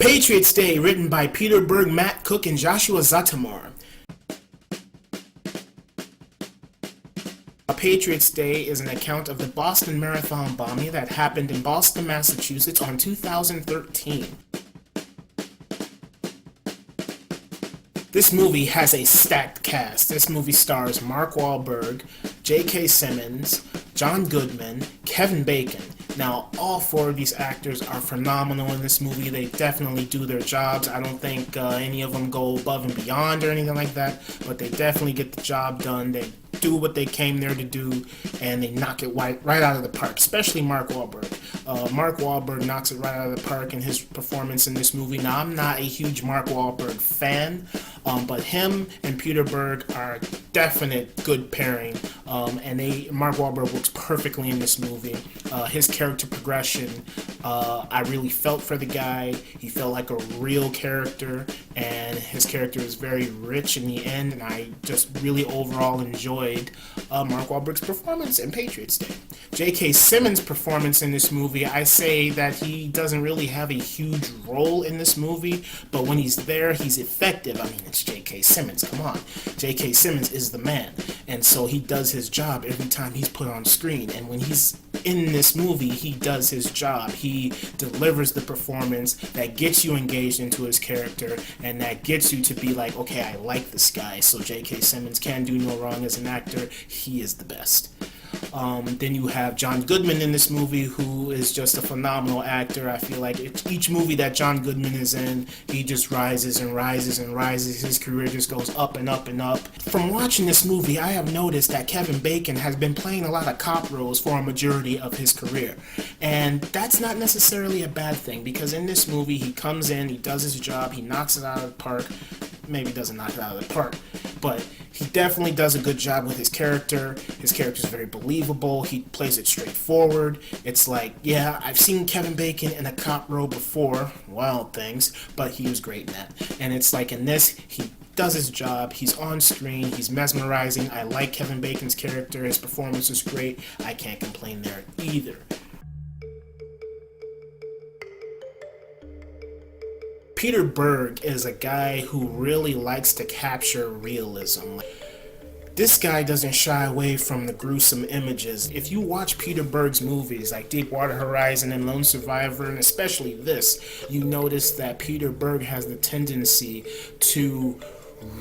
Patriots Day, written by Peter Berg, Matt Cook, and Joshua Zatamar. A Patriots Day is an account of the Boston Marathon bombing that happened in Boston, Massachusetts on 2013. This movie has a stacked cast. This movie stars Mark Wahlberg, J.K. Simmons, John Goodman, Kevin Bacon. Now, all four of these actors are phenomenal in this movie. They definitely do their jobs. I don't think any of them go above and beyond or anything like that, but they definitely get the job done. They do what they came there to do, and they knock it right out of the park, especially Mark Wahlberg. Mark Wahlberg knocks it right out of the park in his performance in this movie. Now, I'm not a huge Mark Wahlberg fan, but him and Peter Berg are a definite good pairing, and Mark Wahlberg works perfectly in this movie. His character progression, I really felt for the guy. He felt like a real character, and his character is very rich in the end, and I just really overall enjoyed Mark Wahlberg's performance in Patriots Day. J.K. Simmons' performance in this movie, I say that he doesn't really have a huge role in this movie, but when he's there, he's effective. I mean, it's J.K. Simmons, come on. J.K. Simmons is the man, and so he does his job every time he's put on screen, and when he's in this movie, he does his job. He delivers the performance that gets you engaged into his character, and that gets you to be like, okay, I like this guy. So J.K. Simmons can do no wrong as an actor. He is the best. Then you have John Goodman in this movie, who is just a phenomenal actor. I feel like each movie that John Goodman is in, he just rises and rises and rises. His career just goes up and up and up. From watching this movie, I have noticed that Kevin Bacon has been playing a lot of cop roles for a majority of his career. And that's not necessarily a bad thing, because in this movie, he comes in, he does his job, he knocks it out of the park. Maybe doesn't knock it out of the park, but he definitely does a good job with his character. His character is very believable. He plays it straightforward. It's like, yeah, I've seen Kevin Bacon in a cop role before, Wild Things, but he was great in that. And it's like in this, he does his job. He's on screen. He's mesmerizing. I like Kevin Bacon's character. His performance is great. I can't complain there either. Peter Berg is a guy who really likes to capture realism. This guy doesn't shy away from the gruesome images. If you watch Peter Berg's movies like Deepwater Horizon and Lone Survivor, and especially this, you notice that Peter Berg has the tendency to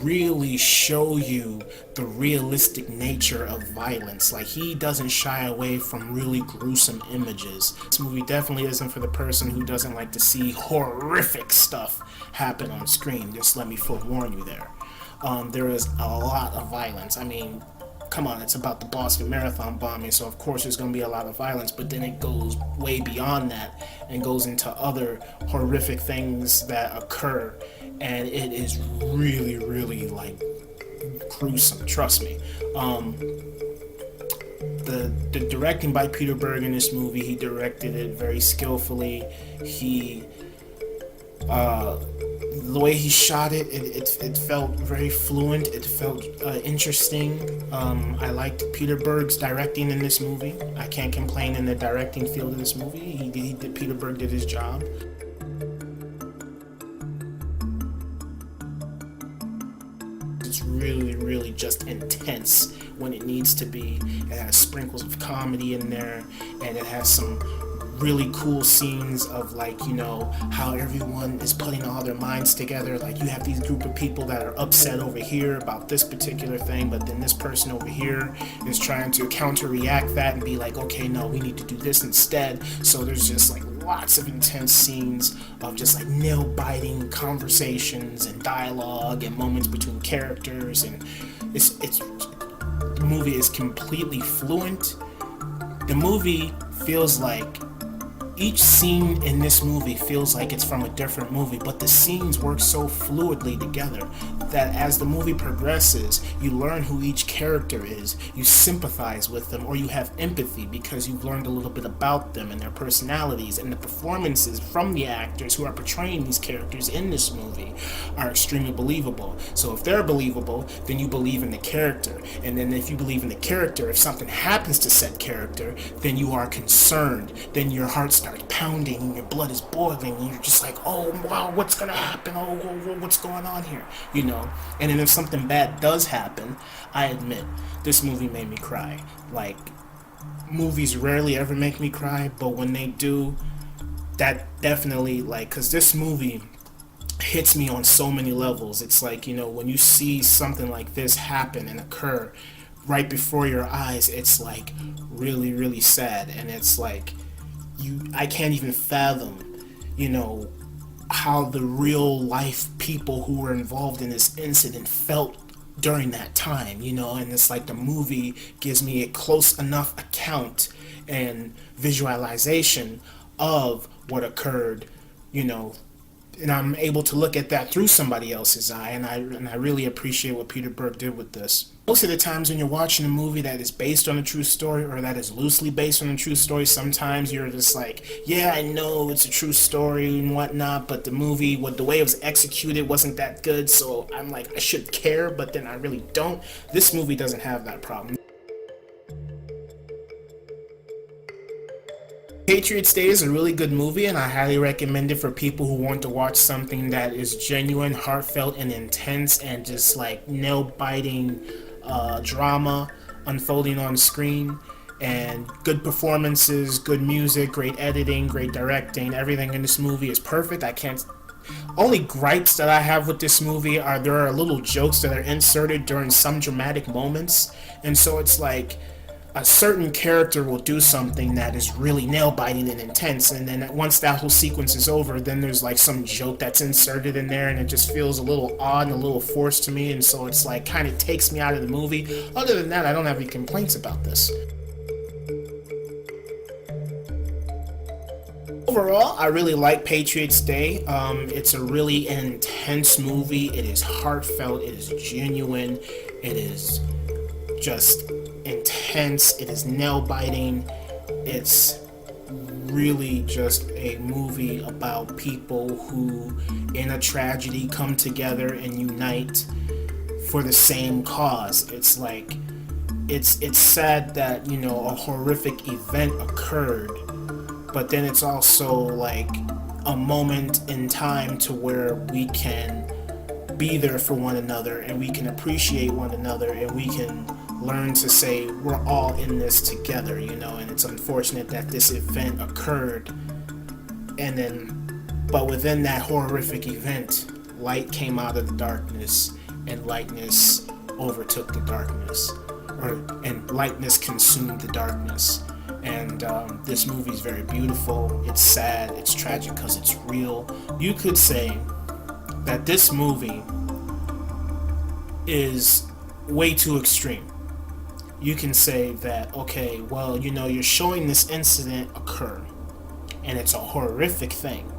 really show you the realistic nature of violence. Like, he doesn't shy away from really gruesome images. This movie definitely isn't for the person who doesn't like to see horrific stuff happen on screen. Just let me forewarn you there. There is a lot of violence. I mean, come on, it's about the Boston Marathon bombing, so of course there's going to be a lot of violence, but then it goes way beyond that and goes into other horrific things that occur, and it is really, really, like, gruesome, trust me. The directing by Peter Berg in this movie, he directed it very skillfully. The way he shot it felt very fluent. It felt interesting. I liked Peter Berg's directing in this movie. I can't complain in the directing field of this movie. Peter Berg did his job. It's really, really just intense when it needs to be. It has sprinkles of comedy in there, and it has some really cool scenes of, like, you know, how everyone is putting all their minds together. Like, you have these group of people that are upset over here about this particular thing, but then this person over here is trying to counter-react that and be like, okay, no, we need to do this instead. So there's just like lots of intense scenes of just like nail-biting conversations and dialogue and moments between characters, and the movie is completely fluent. The movie feels like each scene in this movie feels like it's from a different movie, but the scenes work so fluidly together. that as the movie progresses, you learn who each character is, you sympathize with them, or you have empathy because you've learned a little bit about them and their personalities, and the performances from the actors who are portraying these characters in this movie are extremely believable. So if they're believable, then you believe in the character, and then if you believe in the character, if something happens to said character, then you are concerned, then your heart starts pounding and your blood is boiling and you're just like, oh wow, what's gonna happen, oh what's going on here, and then if something bad does happen, I admit this movie made me cry. Like, movies rarely ever make me cry, but when they do, that definitely, like, because this movie hits me on so many levels. It's like, when you see something like this happen and occur right before your eyes, it's like really, really sad, and it's like I can't even fathom, how the real life people who were involved in this incident felt during that time, and it's like the movie gives me a close enough account and visualization of what occurred, and I'm able to look at that through somebody else's eye, and I really appreciate what Peter Berg did with this. Most of the times when you're watching a movie that is based on a true story, or that is loosely based on a true story, sometimes you're just like, yeah, I know it's a true story and whatnot, but the movie, the way it was executed wasn't that good, so I'm like, I should care, but then I really don't. This movie doesn't have that problem. Patriots Day is a really good movie, and I highly recommend it for people who want to watch something that is genuine, heartfelt, and intense, and just like nail-biting drama unfolding on screen, and good performances, good music, great editing, great directing. Everything in this movie is perfect. Only gripes that I have with this movie are there are little jokes that are inserted during some dramatic moments, and so it's like a certain character will do something that is really nail-biting and intense, and then once that whole sequence is over, then there's like some joke that's inserted in there, and it just feels a little odd and a little forced to me, and so it's like kind of takes me out of the movie. Other than that, I don't have any complaints about this. Overall, I really like Patriots Day. It's a really intense movie. It is heartfelt, it is genuine, it is just intense, it is nail-biting. It's really just a movie about people who in a tragedy come together and unite for the same cause. It's like it's sad that a horrific event occurred, but then it's also like a moment in time to where we can be there for one another, and we can appreciate one another, and we can learn to say we're all in this together, and it's unfortunate that this event occurred, but within that horrific event, light came out of the darkness, and lightness overtook the darkness, and lightness consumed the darkness. And this movie is very beautiful, it's sad, it's tragic because it's real. You could say that this movie is way too extreme. You can say that, okay, well, you're showing this incident occur, and it's a horrific thing,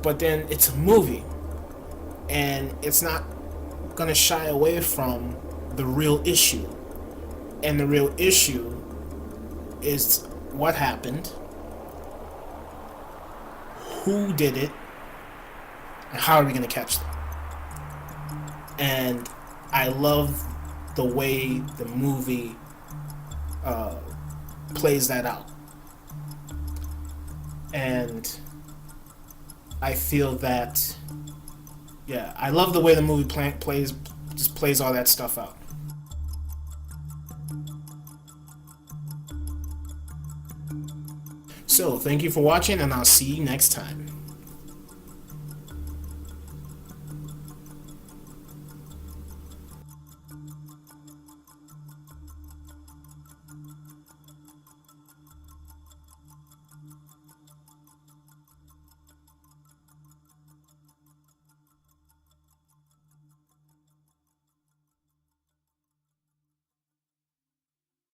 but then it's a movie, and it's not going to shy away from the real issue, and the real issue is what happened, who did it, and how are we going to catch them. And I love the way the movie plays that out, and I feel that, I love the way the movie plays all that stuff out. So thank you for watching, and I'll see you next time.